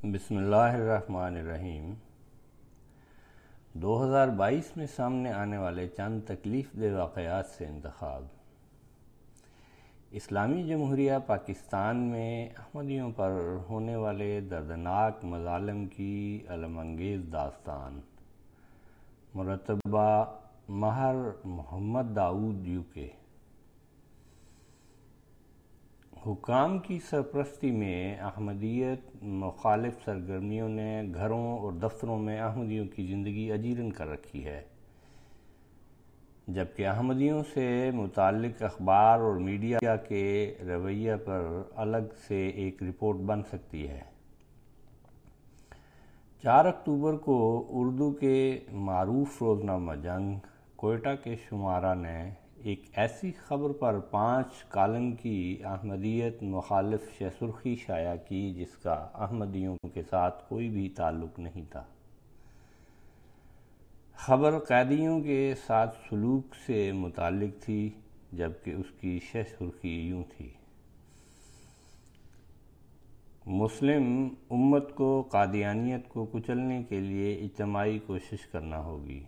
بسم اللہ الرحمن الرحیم۔ 2022 میں سامنے آنے والے چند تکلیف دہ واقعات سے انتخاب۔ اسلامی جمہوریہ پاکستان میں احمدیوں پر ہونے والے دردناک مظالم کی الم انگیز داستان۔ مرتبہ ماہر محمد داؤد UK۔ حکام کی سرپرستی میں احمدیت مخالف سرگرمیوں نے گھروں اور دفتروں میں احمدیوں کی زندگی اجیرن کر رکھی ہے، جبکہ احمدیوں سے متعلق اخبار اور میڈیا کے رویہ پر الگ سے ایک رپورٹ بن سکتی ہے۔ 4 اکتوبر کو اردو کے معروف روزنامہ جنگ کوئٹہ کے شمارہ نے ایک ایسی خبر پر 5 کالم کی احمدیت مخالف شہ سرخی شائع کی جس کا احمدیوں کے ساتھ کوئی بھی تعلق نہیں تھا۔ خبر قیدیوں کے ساتھ سلوک سے متعلق تھی، جبکہ اس کی شہ سرخی یوں تھی: مسلم امت کو قادیانیت کو کچلنے کے لیے اجتماعی کوشش کرنا ہوگی۔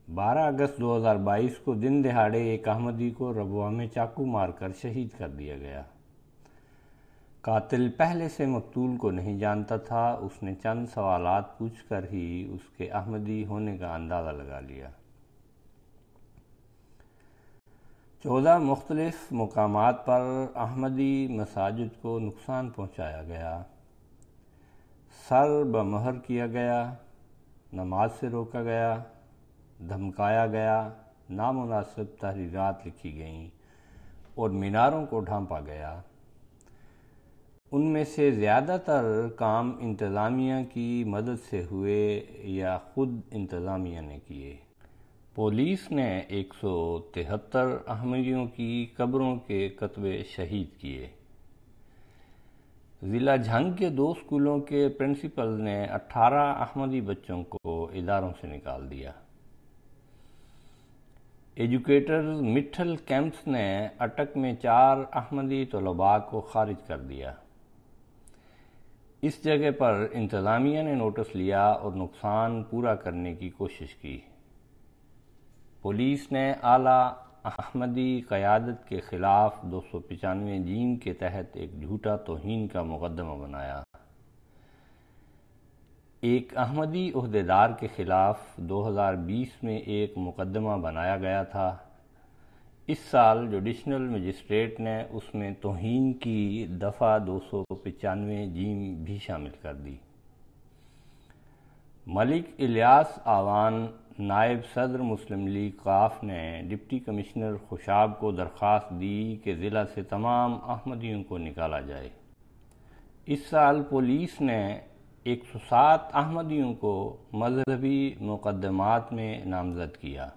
12 اگست 2022 کو دن دہاڑے ایک احمدی کو ربوہ میں چاقو مار کر شہید کر دیا گیا۔ قاتل پہلے سے مقتول کو نہیں جانتا تھا، اس نے چند سوالات پوچھ کر ہی اس کے احمدی ہونے کا اندازہ لگا لیا۔ 14 مختلف مقامات پر احمدی مساجد کو نقصان پہنچایا گیا، سر بمہر کیا گیا، نماز سے روکا گیا، دھمکایا گیا، نامناسب تحریرات لکھی گئیں اور میناروں کو ڈھانپا گیا۔ ان میں سے زیادہ تر کام انتظامیہ کی مدد سے ہوئے یا خود انتظامیہ نے کیے۔ پولیس نے 173 احمدیوں کی قبروں کے کتبے شہید کیے۔ ضلع جھنگ کے 2 اسکولوں کے پرنسپل نے 18 احمدی بچوں کو اداروں سے نکال دیا۔ ایجوکیٹرز مٹھل کیمپس نے اٹک میں 4 احمدی طلباء کو خارج کر دیا۔ اس جگہ پر انتظامیہ نے نوٹس لیا اور نقصان پورا کرنے کی کوشش کی۔ پولیس نے اعلیٰ احمدی قیادت کے خلاف 295 کے تحت ایک جھوٹا توہین کا مقدمہ بنایا۔ ایک احمدی عہدیدار کے خلاف 2020 میں ایک مقدمہ بنایا گیا تھا۔ اس سال جوڈیشنل مجسٹریٹ نے اس میں توہین کی دفعہ 295 بھی شامل کر دی۔ ملک الیاس آوان نائب صدر مسلم لیگ ق نے ڈپٹی کمشنر خوشاب کو درخواست دی کہ ضلع سے تمام احمدیوں کو نکالا جائے۔ اس سال پولیس نے 107 احمدیوں کو مذہبی مقدمات میں نامزد کیا۔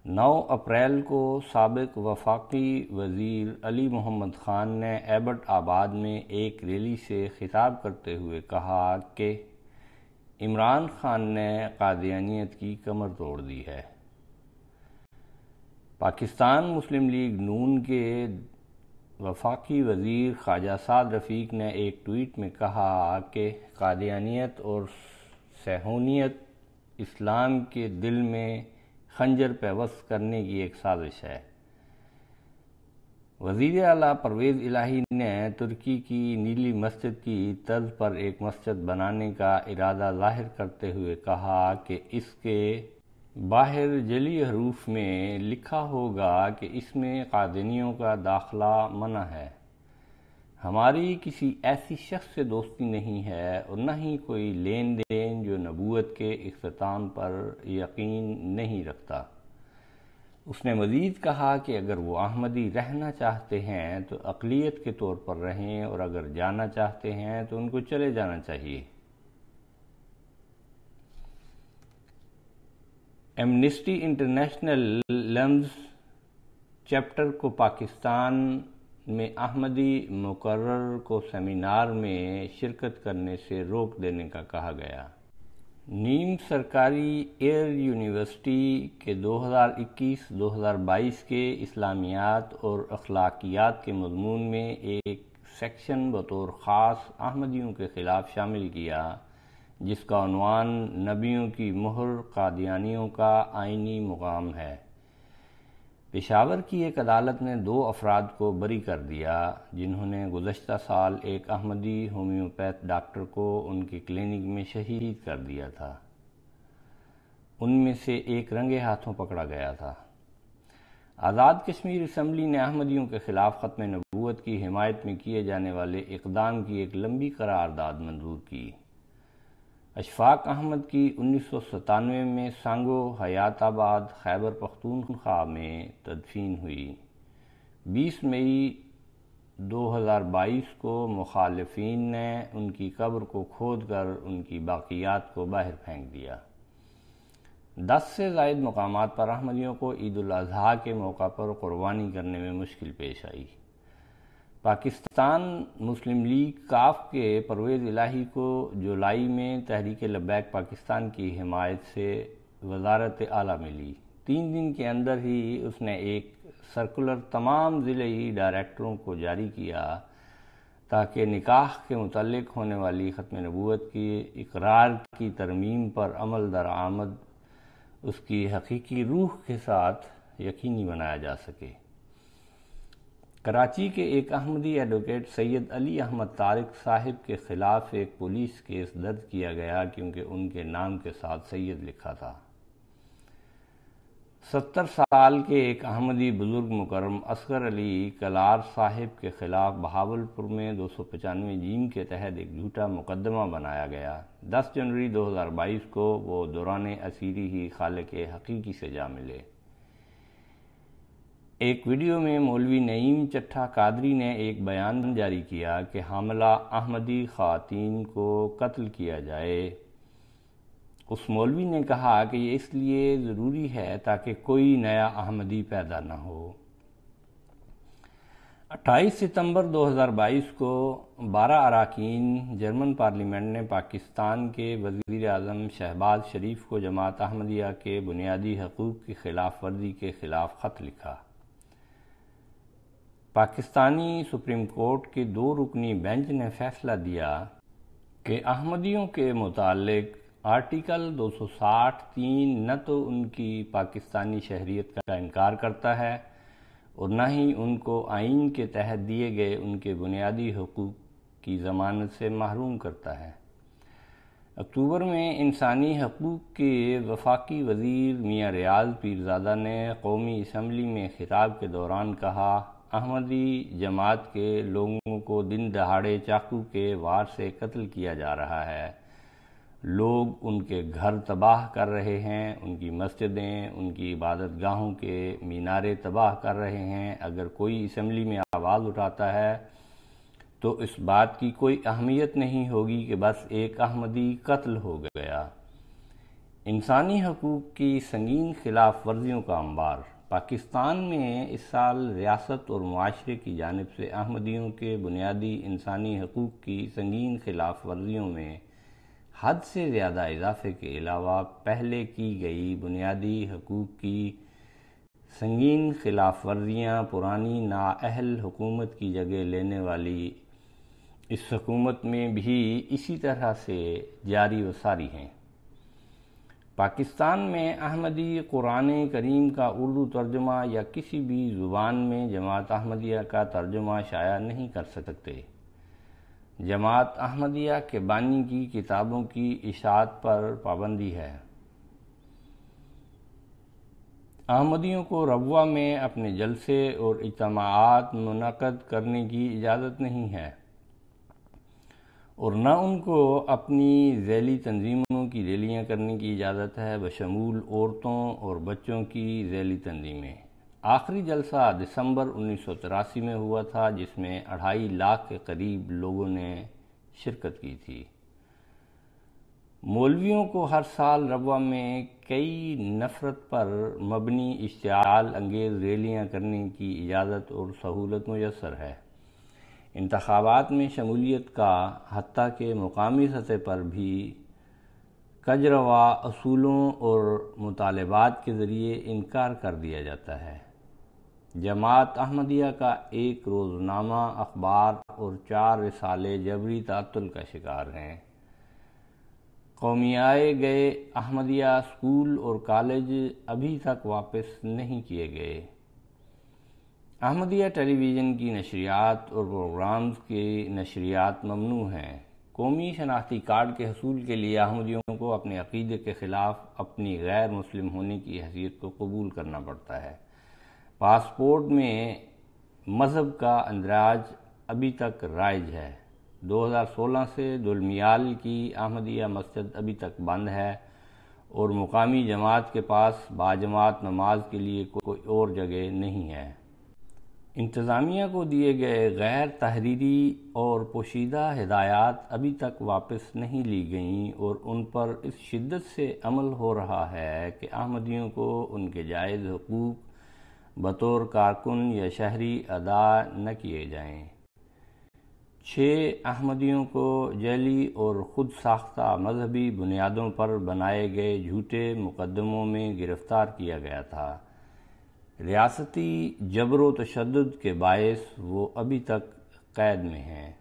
9 اپریل کو سابق وفاقی وزیر علی محمد خان نے ایبٹ آباد میں ایک ریلی سے خطاب کرتے ہوئے کہا کہ عمران خان نے قادیانیت کی کمر توڑ دی ہے۔ پاکستان مسلم لیگ نون کے وفاقی وزیر خواجہ سعد رفیق نے ایک ٹویٹ میں کہا کہ قادیانیت اور صہیونیت اسلام کے دل میں خنجر پیوست کرنے کی ایک سازش ہے۔ وزیر اعلیٰ پرویز الہی نے ترکی کی نیلی مسجد کی طرز پر ایک مسجد بنانے کا ارادہ ظاہر کرتے ہوئے کہا کہ اس کے باہر جعلی حروف میں لکھا ہوگا کہ اس میں قادیانیوں کا داخلہ منع ہے۔ ہماری کسی ایسی شخص سے دوستی نہیں ہے اور نہ ہی کوئی لین دین جو نبوت کے اختتام پر یقین نہیں رکھتا۔ اس نے مزید کہا کہ اگر وہ احمدی رہنا چاہتے ہیں تو اقلیت کے طور پر رہیں اور اگر جانا چاہتے ہیں تو ان کو چلے جانا چاہیے۔ ایمنسٹی انٹرنیشنل لمز چیپٹر کو پاکستان میں احمدی مقرر کو سیمینار میں شرکت کرنے سے روک دینے کا کہا گیا۔ نیم سرکاری ایئر یونیورسٹی کے 2021-2022 کے اسلامیات اور اخلاقیات کے مضمون میں ایک سیکشن بطور خاص احمدیوں کے خلاف شامل کیا، جس کا عنوان نبیوں کی مہر قادیانیوں کا آئینی مقام ہے۔ پشاور کی ایک عدالت نے 2 افراد کو بری کر دیا جنہوں نے گزشتہ سال ایک احمدی ہومیوپیتھ ڈاکٹر کو ان کی کلینک میں شہید کر دیا تھا۔ ان میں سے ایک رنگے ہاتھوں پکڑا گیا تھا۔ آزاد کشمیر اسمبلی نے احمدیوں کے خلاف ختم نبوت کی حمایت میں کیے جانے والے اقدام کی ایک لمبی قرارداد منظور کی۔ اشفاق احمد کی 1997 میں سانگو حیات آباد خیبر پختونخوا میں تدفین ہوئی۔ 20 مئی 2022 کو مخالفین نے ان کی قبر کو کھود کر ان کی باقیات کو باہر پھینک دیا۔ 10 سے زائد مقامات پر احمدیوں کو عید الاضحیٰ کے موقع پر قربانی کرنے میں مشکل پیش آئی۔ پاکستان مسلم لیگ کاف کے پرویز الہی کو جولائی میں تحریک لبیک پاکستان کی حمایت سے وزارت اعلیٰ ملی۔ 3 دن کے اندر ہی اس نے ایک سرکولر تمام ضلعی ڈائریکٹروں کو جاری کیا تاکہ نکاح کے متعلق ہونے والی ختم نبوت کی اقرار کی ترمیم پر عمل درآمد اس کی حقیقی روح کے ساتھ یقینی بنایا جا سکے۔ کراچی کے ایک احمدی ایڈوکیٹ سید علی احمد طارق صاحب کے خلاف ایک پولیس کیس درج کیا گیا کیونکہ ان کے نام کے ساتھ سید لکھا تھا۔ 70 سال کے ایک احمدی بزرگ مکرم اصغر علی کلار صاحب کے خلاف بہاولپور میں 295 جیم کے تحت ایک جھوٹا مقدمہ بنایا گیا۔ 10 جنوری 2022 کو وہ دوران اسیری ہی خالق حقیقی سے جا ملے۔ ایک ویڈیو میں مولوی نعیم چٹھا قادری نے ایک بیان جاری کیا کہ حاملہ احمدی خواتین کو قتل کیا جائے۔ اس مولوی نے کہا کہ یہ اس لیے ضروری ہے تاکہ کوئی نیا احمدی پیدا نہ ہو۔ 28 ستمبر 2022 کو 12 اراکین جرمن پارلیمنٹ نے پاکستان کے وزیر اعظم شہباز شریف کو جماعت احمدیہ کے بنیادی حقوق کی خلاف ورزی کے خلاف خط لکھا۔ پاکستانی سپریم کورٹ کے 2 رکنی بینچ نے فیصلہ دیا کہ احمدیوں کے متعلق آرٹیکل 260(3) نہ تو ان کی پاکستانی شہریت کا انکار کرتا ہے اور نہ ہی ان کو آئین کے تحت دیے گئے ان کے بنیادی حقوق کی ضمانت سے محروم کرتا ہے۔ اکتوبر میں انسانی حقوق کے وفاقی وزیر میاں ریاض پیرزادہ نے قومی اسمبلی میں خطاب کے دوران کہا، احمدی جماعت کے لوگوں کو دن دہاڑے چاقو کے وار سے قتل کیا جا رہا ہے۔ لوگ ان کے گھر تباہ کر رہے ہیں، ان کی مسجدیں، ان کی عبادت گاہوں کے مینارے تباہ کر رہے ہیں۔ اگر کوئی اسمبلی میں آواز اٹھاتا ہے تو اس بات کی کوئی اہمیت نہیں ہوگی کہ بس ایک احمدی قتل ہو گیا۔ انسانی حقوق کی سنگین خلاف ورزیوں کا انبار۔ پاکستان میں اس سال ریاست اور معاشرے کی جانب سے احمدیوں کے بنیادی انسانی حقوق کی سنگین خلاف ورزیوں میں حد سے زیادہ اضافے کے علاوہ پہلے کی گئی بنیادی حقوق کی سنگین خلاف ورزیاں پرانی نااہل حکومت کی جگہ لینے والی اس حکومت میں بھی اسی طرح سے جاری و ساری ہیں۔ پاکستان میں احمدی قرآن کریم کا اردو ترجمہ یا کسی بھی زبان میں جماعت احمدیہ کا ترجمہ شائع نہیں کر سکتے۔ جماعت احمدیہ کے بانی کی کتابوں کی اشاعت پر پابندی ہے۔ احمدیوں کو ربوہ میں اپنے جلسے اور اجتماعات منعقد کرنے کی اجازت نہیں ہے اور نہ ان کو اپنی ذیلی تنظیموں کی ریلیاں کرنے کی اجازت ہے، بشمول عورتوں اور بچوں کی ذیلی تنظیمیں۔ آخری جلسہ دسمبر 1983 میں ہوا تھا جس میں 2.5 لاکھ کے قریب لوگوں نے شرکت کی تھی۔ مولویوں کو ہر سال ربوہ میں کئی نفرت پر مبنی اشتعال انگیز ریلیاں کرنے کی اجازت اور سہولت میسر ہے۔ انتخابات میں شمولیت کا حتیٰ کہ مقامی سطح پر بھی کجروا اصولوں اور مطالبات کے ذریعے انکار کر دیا جاتا ہے۔ جماعت احمدیہ کا ایک روزنامہ، اخبار اور 4 رسالے جبری تعطل کا شکار ہیں۔ قومیائے گئے احمدیہ اسکول اور کالج ابھی تک واپس نہیں کیے گئے۔ احمدیہ ٹیلی ویژن کی نشریات اور پروگرامز کی نشریات ممنوع ہیں۔ قومی شناختی کارڈ کے حصول کے لیے احمدیوں کو اپنے عقیدے کے خلاف اپنی غیر مسلم ہونے کی حیثیت کو قبول کرنا پڑتا ہے۔ پاسپورٹ میں مذہب کا اندراج ابھی تک رائج ہے۔ 2016 سے دلمیال کی احمدیہ مسجد ابھی تک بند ہے اور مقامی جماعت کے پاس باجماعت نماز کے لیے کوئی اور جگہ نہیں ہے۔ انتظامیہ کو دیے گئے غیر تحریری اور پوشیدہ ہدایات ابھی تک واپس نہیں لی گئیں اور ان پر اس شدت سے عمل ہو رہا ہے کہ احمدیوں کو ان کے جائز حقوق بطور کارکن یا شہری ادا نہ کیے جائیں۔ 6 احمدیوں کو جعلی اور خود ساختہ مذہبی بنیادوں پر بنائے گئے جھوٹے مقدموں میں گرفتار کیا گیا تھا۔ ریاستی جبر و تشدد کے باعث وہ ابھی تک قید میں ہیں۔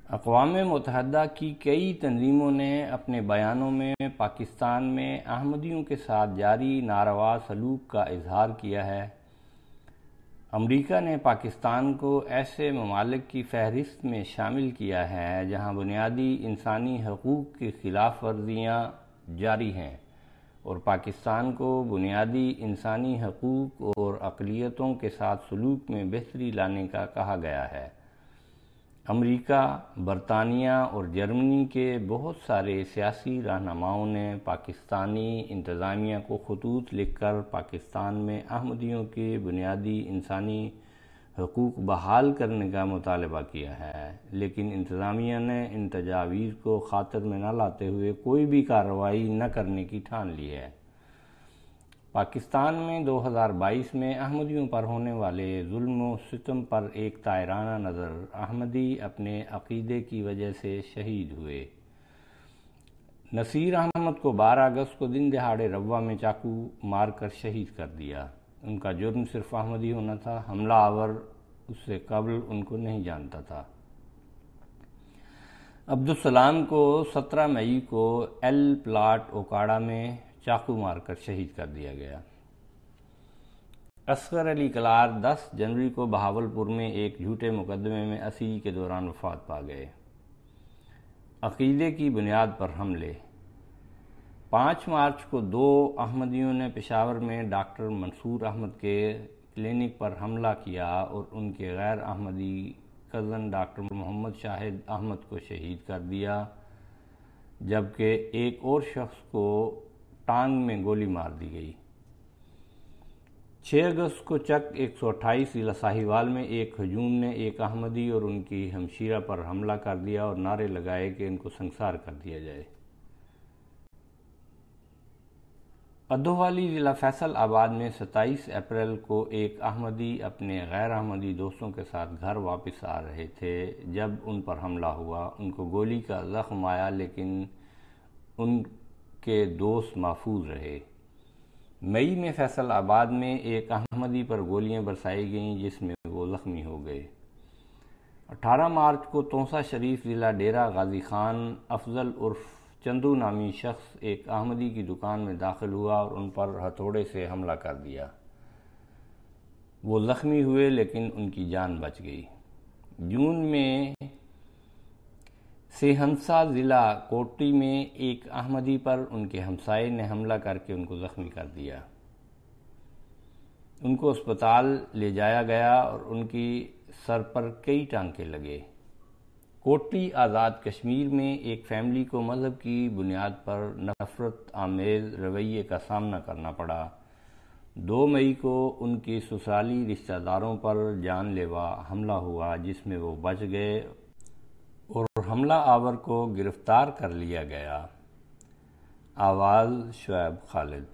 اقوام متحدہ کی کئی تنظیموں نے اپنے بیانوں میں پاکستان میں احمدیوں کے ساتھ جاری ناروا سلوک کا اظہار کیا ہے۔ امریکہ نے پاکستان کو ایسے ممالک کی فہرست میں شامل کیا ہے جہاں بنیادی انسانی حقوق کی خلاف ورزیاں جاری ہیں اور پاکستان کو بنیادی انسانی حقوق اور اقلیتوں کے ساتھ سلوک میں بہتری لانے کا کہا گیا ہے۔ امریکہ، برطانیہ اور جرمنی کے بہت سارے سیاسی رہنماؤں نے پاکستانی انتظامیہ کو خطوط لکھ کر پاکستان میں احمدیوں کے بنیادی انسانی حقوق بحال کرنے کا مطالبہ کیا ہے، لیکن انتظامیہ نے ان تجاویز کو خاطر میں نہ لاتے ہوئے کوئی بھی کارروائی نہ کرنے کی ٹھان لی ہے۔ پاکستان میں 2022 میں احمدیوں پر ہونے والے ظلم و ستم پر ایک طائرانہ نظر۔ احمدی اپنے عقیدے کی وجہ سے شہید ہوئے۔ نصیر احمد کو 12 اگست کو دن دہاڑے روا میں چاقو مار کر شہید کر دیا۔ ان کا جرم صرف احمدی ہونا تھا، حملہ آور اس سے قبل ان کو نہیں جانتا تھا۔ عبدالسلام کو 17 مئی کو ایل پلاٹ اوکاڑا میں چاقو مار کر شہید کر دیا گیا۔ اصغر علی کلار 10 جنوری کو بہاولپور میں ایک جھوٹے مقدمے میں اسیری کے دوران وفات پا گئے۔ عقیدے کی بنیاد پر حملے۔ 5 مارچ کو 2 احمدیوں نے پشاور میں ڈاکٹر منصور احمد کے کلینک پر حملہ کیا اور ان کے غیر احمدی کزن ڈاکٹر محمد شاہد احمد کو شہید کر دیا، جبکہ ایک اور شخص کو ٹانگ میں گولی مار دی گئی۔ 6 اگست کو چک 128 ضلع ساہیوال میں ایک ہجوم نے ایک احمدی اور ان کی ہمشیرہ پر حملہ کر دیا اور نعرے لگائے کہ ان کو سنسار کر دیا جائے۔ ادھووالی ضلع فیصل آباد میں 27 اپریل کو ایک احمدی اپنے غیر احمدی دوستوں کے ساتھ گھر واپس آ رہے تھے جب ان پر حملہ ہوا۔ ان کو گولی کا زخم آیا لیکن ان کے دوست محفوظ رہے۔ مئی میں فیصل آباد میں ایک احمدی پر گولیاں برسائی گئیں جس میں وہ زخمی ہو گئے۔ 18 مارچ کو تونسا شریف ضلع ڈیرہ غازی خان افضل عرف چندو نامی شخص ایک احمدی کی دکان میں داخل ہوا اور ان پر ہتھوڑے سے حملہ کر دیا۔ وہ زخمی ہوئے لیکن ان کی جان بچ گئی۔ جون میں سہنسا ضلع کوٹی میں ایک احمدی پر ان کے ہمسائے نے حملہ کر کے ان کو زخمی کر دیا۔ ان کو اسپتال لے جایا گیا اور ان کی سر پر کئی ٹانکے لگے۔ کوٹی آزاد کشمیر میں ایک فیملی کو مذہب کی بنیاد پر نفرت آمیز رویے کا سامنا کرنا پڑا۔ 2 مئی کو ان کی سسرالی رشتہ داروں پر جان لیوا حملہ ہوا جس میں وہ بچ گئے اور حملہ آور کو گرفتار کر لیا گیا۔ آواز شعیب خالد۔